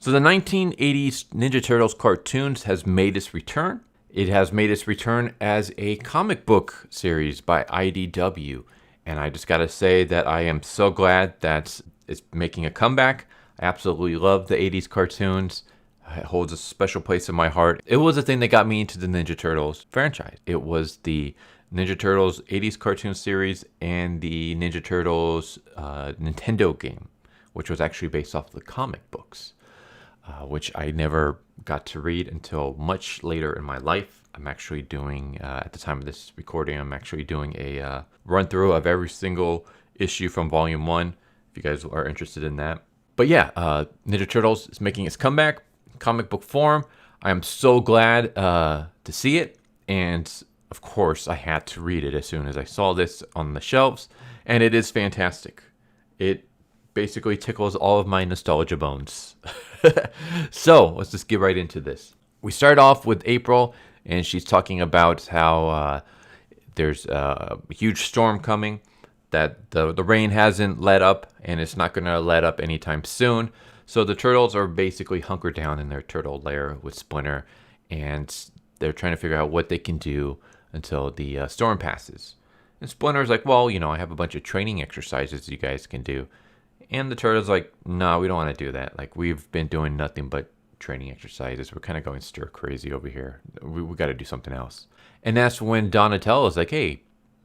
So the 1980s Ninja Turtles cartoons has made its return. It has made its return as a comic book series by IDW. And I just got to say that I am so glad that it's making a comeback. I absolutely love the 80s cartoons. It holds a special place in my heart. It was the thing that got me into the Ninja Turtles franchise. It was the Ninja Turtles 80s cartoon series and the Ninja Turtles Nintendo game, which was actually based off the comic books, which I never got to read until much later in my life. I'm actually doing, at the time of this recording, I'm actually doing a run through of every single issue from Volume 1, if you guys are interested in that. But yeah, Ninja Turtles is making its comeback, comic book form. I am so glad to see it, and of course I had to read it as soon as I saw this on the shelves, and it is fantastic. It basically tickles all of my nostalgia bones. So let's just get right into this. We start off with April, and she's talking about how there's a huge storm coming, that the rain hasn't let up, and it's not going to let up anytime soon. So the turtles are basically hunkered down in their turtle lair with Splinter, and they're trying to figure out what they can do until the storm passes. And Splinter's like, well, I have a bunch of training exercises you guys can do. And the turtle's like, no, we don't want to do that. Like, we've been doing nothing but training exercises. We're kind of going stir crazy over here. We got to do something else. And that's when Donatello's like, hey,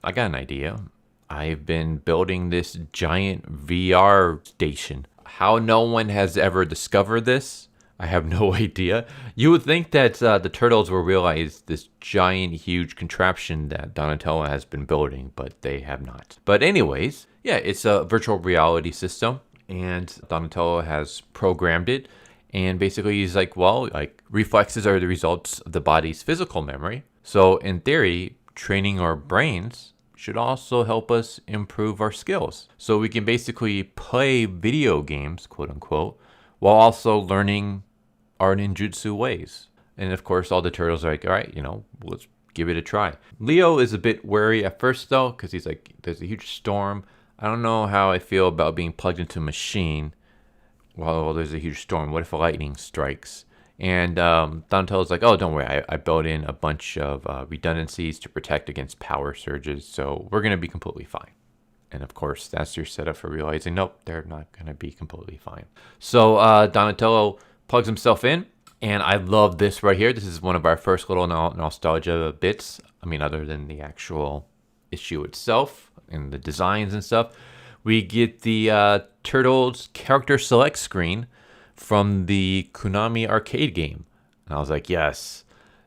I got an idea. I've been building this giant VR station. How no one has ever discovered this, I have no idea. You would think that the turtles will realize this giant, huge contraption that Donatello has been building, but they have not. But anyways, yeah, it's a virtual reality system, and Donatello has programmed it. And basically he's like, well, like, reflexes are the results of the body's physical memory. So in theory, training our brains should also help us improve our skills. So we can basically play video games, quote unquote, while also learning our ninjutsu ways. And of course, all the turtles are like, all right, let's give it a try. Leo is a bit wary at first though, because he's like, there's a huge storm. I don't know how I feel about being plugged into a machine while there's a huge storm. What if lightning strikes? And Donatello's like, oh, don't worry. I built in a bunch of redundancies to protect against power surges, so we're going to be completely fine. And of course, that's your setup for realizing, nope, they're not going to be completely fine. So Donatello plugs himself in, and I love this right here. This is one of our first little nostalgia bits. I mean, other than the actual issue itself and the designs and stuff. We get the Turtles character select screen from the Konami arcade game. And I was like, yes.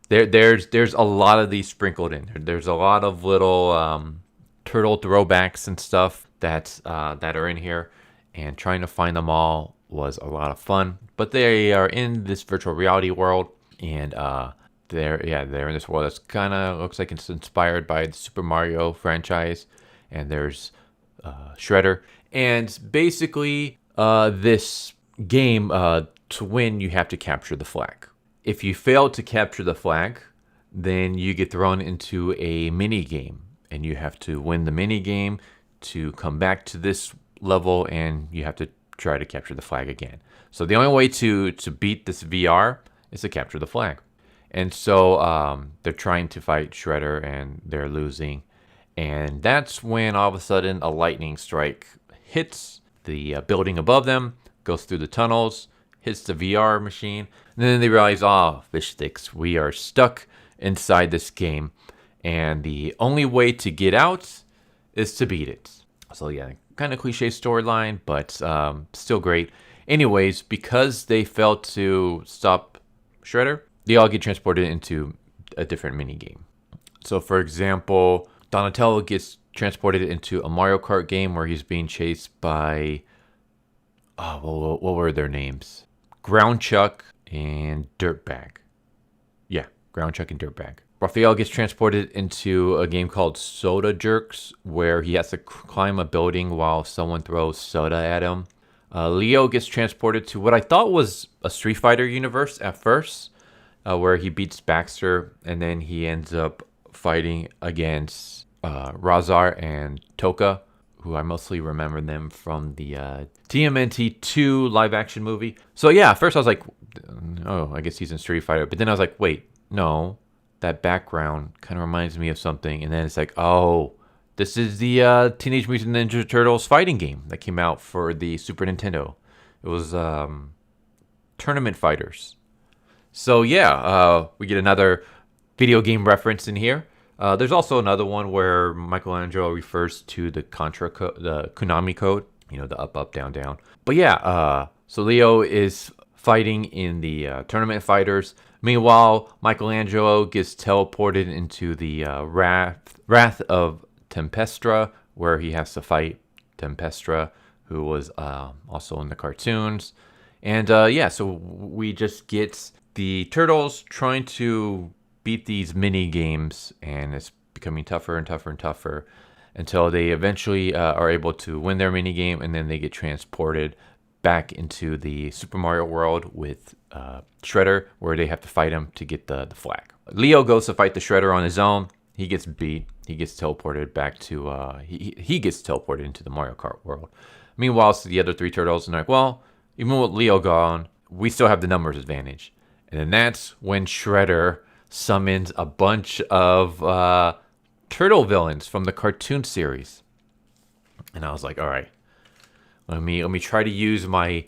There's a lot of these sprinkled in. There's a lot of little turtle throwbacks and stuff that are in here. And trying to find them all was a lot of fun. But they are in this virtual reality world. And they're in this world that's kind of looks like it's inspired by the Super Mario franchise. And there's Shredder. And basically, this game, to win, you have to capture the flag. If you fail to capture the flag, then you get thrown into a mini game, and you have to win the mini game to come back to this level, and you have to try to capture the flag again. So the only way to beat this VR is to capture the flag. And so they're trying to fight Shredder, and they're losing. And that's when all of a sudden a lightning strike hits the building above them, goes through the tunnels, hits the VR machine, and then they realize, fish sticks, we are stuck inside this game, and the only way to get out is to beat it. So yeah, kind of cliche storyline, but still great. Anyways, because they failed to stop Shredder, they all get transported into a different mini game. So for example, Donatello gets transported into a Mario Kart game where he's being chased by, what were their names? Ground Chuck and Dirtbag. Yeah, Ground Chuck and Dirtbag. Raphael gets transported into a game called Soda Jerks, where he has to climb a building while someone throws soda at him. Leo gets transported to what I thought was a Street Fighter universe at first, where he beats Baxter, and then he ends up fighting against Razar and Toka, who I mostly remember them from the TMNT 2 live action movie. So yeah, at first I was like, oh, I guess he's in Street Fighter. But then I was like, wait, no, that background kind of reminds me of something. And then it's like, oh, this is the Teenage Mutant Ninja Turtles fighting game that came out for the Super Nintendo. It was Tournament Fighters. So yeah, we get another video game reference in here. There's also another one where Michelangelo refers to the the Konami code, the up, up, down, down. But yeah, so Leo is fighting in the Tournament Fighters. Meanwhile, Michelangelo gets teleported into the Wrath of Tempestra, where he has to fight Tempestra, who was also in the cartoons. And yeah, so we just get the Turtles trying to beat these mini games, and it's becoming tougher and tougher and tougher until they eventually are able to win their mini game, and then they get transported back into the Super Mario world with Shredder, where they have to fight him to get the flag. Leo goes to fight the Shredder on his own. He gets beat. He gets teleported back to he gets teleported into the Mario Kart world. Meanwhile, so the other three turtles are like, well, even with Leo gone, we still have the numbers advantage. And then that's when Shredder summons a bunch of turtle villains from the cartoon series. And I was like, all right, let me try to use my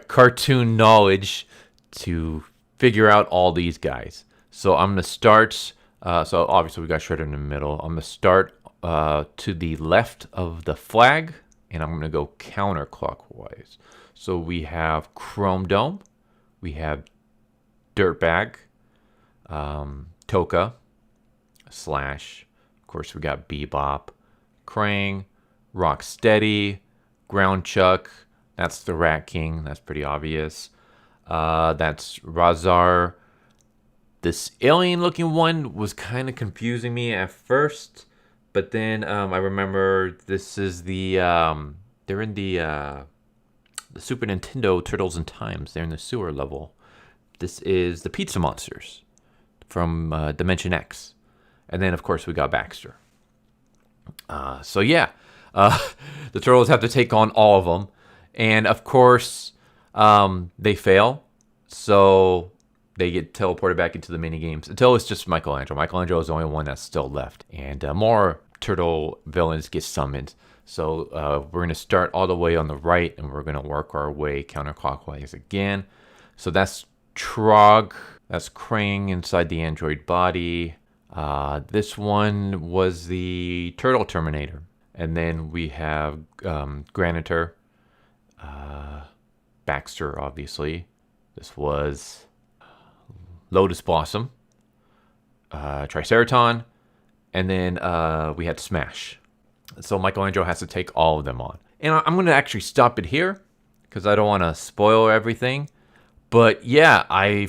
cartoon knowledge to figure out all these guys. So I'm gonna start. So obviously we got Shredder in the middle. I'm gonna start to the left of the flag, and I'm gonna go counterclockwise. So we have Chrome Dome, we have Dirtbag, Toka, Slash. Of course, we got Bebop, Krang, Rocksteady, Ground Chuck. That's the Rat King. That's pretty obvious. That's Razar. This alien-looking one was kind of confusing me at first, but then I remember this is the they're in the Super Nintendo Turtles in Times. They're in the sewer level. This is the Pizza Monsters from Dimension X. And then, of course, we got Baxter. So, yeah. The Turtles have to take on all of them. And, of course, they fail. So, they get teleported back into the minigames until it's just Michelangelo. Michelangelo is the only one that's still left. And more turtle villains get summoned. So, we're going to start all the way on the right, and we're going to work our way counterclockwise again. So, that's Trog. That's Krang inside the android body. This one was the Turtle Terminator. And then we have Granitor. Baxter, obviously. This was Lotus Blossom. Triceraton. And then we had Smash. So Michelangelo has to take all of them on. And I'm going to actually stop it here because I don't want to spoil everything. But yeah, I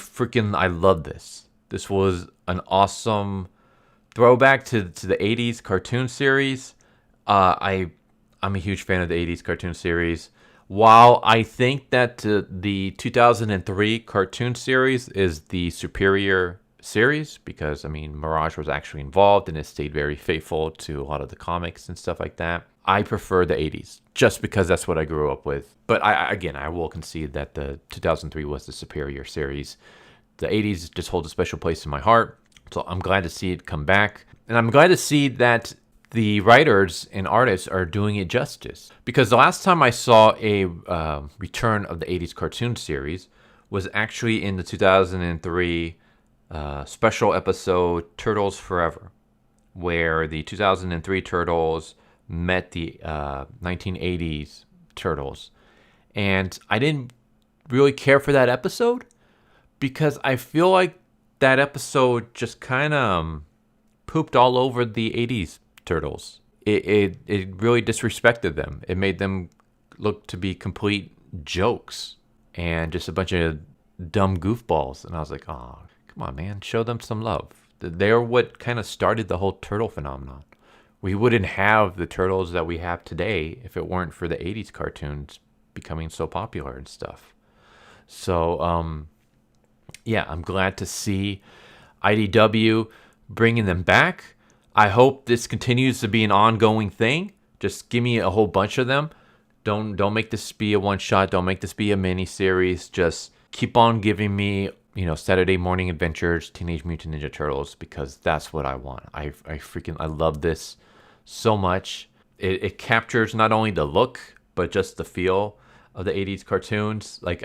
love this. This was an awesome throwback to the 80s cartoon series. I'm a huge fan of the 80s cartoon series. While I think that the 2003 cartoon series is the superior series, because, Mirage was actually involved and it stayed very faithful to a lot of the comics and stuff like that. I prefer the 80s just because that's what I grew up with. But I will concede that the 2003 was the superior series. The 80s just hold a special place in my heart. So I'm glad to see it come back. And I'm glad to see that the writers and artists are doing it justice. Because the last time I saw a return of the 80s cartoon series was actually in the 2003 special episode Turtles Forever, where the 2003 Turtles met the 1980s Turtles. And I didn't really care for that episode because I feel like that episode just kind of pooped all over the 80s Turtles. It really disrespected them. It made them look to be complete jokes and just a bunch of dumb goofballs. And I was like, oh, come on, man, show them some love. They're what kind of started the whole turtle phenomenon. We wouldn't have the turtles that we have today if it weren't for the 80s cartoons becoming so popular and stuff. So, yeah, I'm glad to see IDW bringing them back. I hope this continues to be an ongoing thing, Just give me a whole bunch of them. Don't make this be a one shot. Don't make this be a mini series. Just keep on giving me, Saturday morning adventures, Teenage Mutant Ninja Turtles, because that's what I want. I love this so much. It captures not only the look, but just the feel of the 80s cartoons. Like,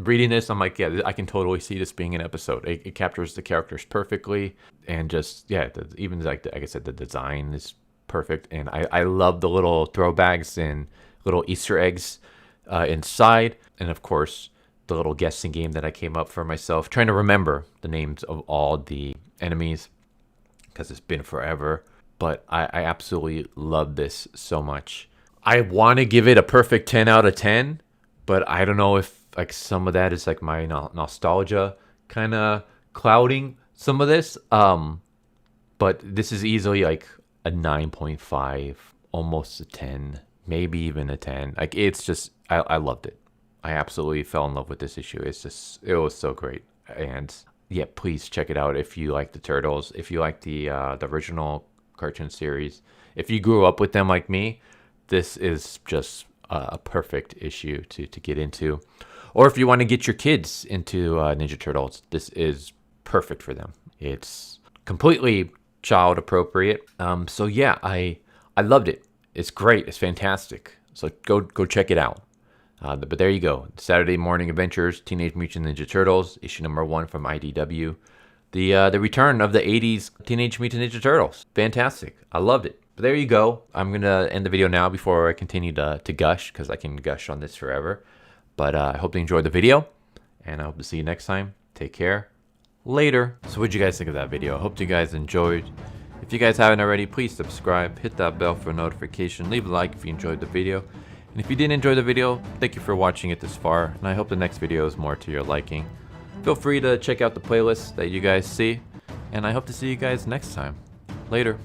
reading this, I'm like, yeah, I can totally see this being an episode. It captures the characters perfectly, and just, yeah, even like I said, the design is perfect, and I love the little throwbacks and little Easter eggs inside, and of course the little guessing game that I came up for myself, trying to remember the names of all the enemies because it's been forever. But I absolutely love this so much. I want to give it a perfect 10 out of 10, but I don't know if like some of that is like my nostalgia kind of clouding some of this. But this is easily like a 9.5, almost a 10, maybe even a 10. Like, it's just, I loved it. I absolutely fell in love with this issue. It was so great. And yeah, please check it out if you like the Turtles, if you like the original cartoon series. If you grew up with them like me, this is just a perfect issue to get into. Or if you want to get your kids into Ninja Turtles, this is perfect for them. It's completely child appropriate. So yeah, I loved it. It's great. It's fantastic. So go check it out. But there you go. Saturday Morning Adventures, Teenage Mutant Ninja Turtles, issue number 1 from IDW. The return of the 80s Teenage Mutant Ninja Turtles. Fantastic. I loved it. But there you go. I'm going to end the video now before I continue to gush, because I can gush on this forever. But I hope you enjoyed the video, and I hope to see you next time. Take care. Later. So what did you guys think of that video? I hope you guys enjoyed. If you guys haven't already, please subscribe, hit that bell for notification, leave a like if you enjoyed the video. And if you didn't enjoy the video, thank you for watching it this far, and I hope the next video is more to your liking. Feel free to check out the playlist that you guys see, and I hope to see you guys next time. Later.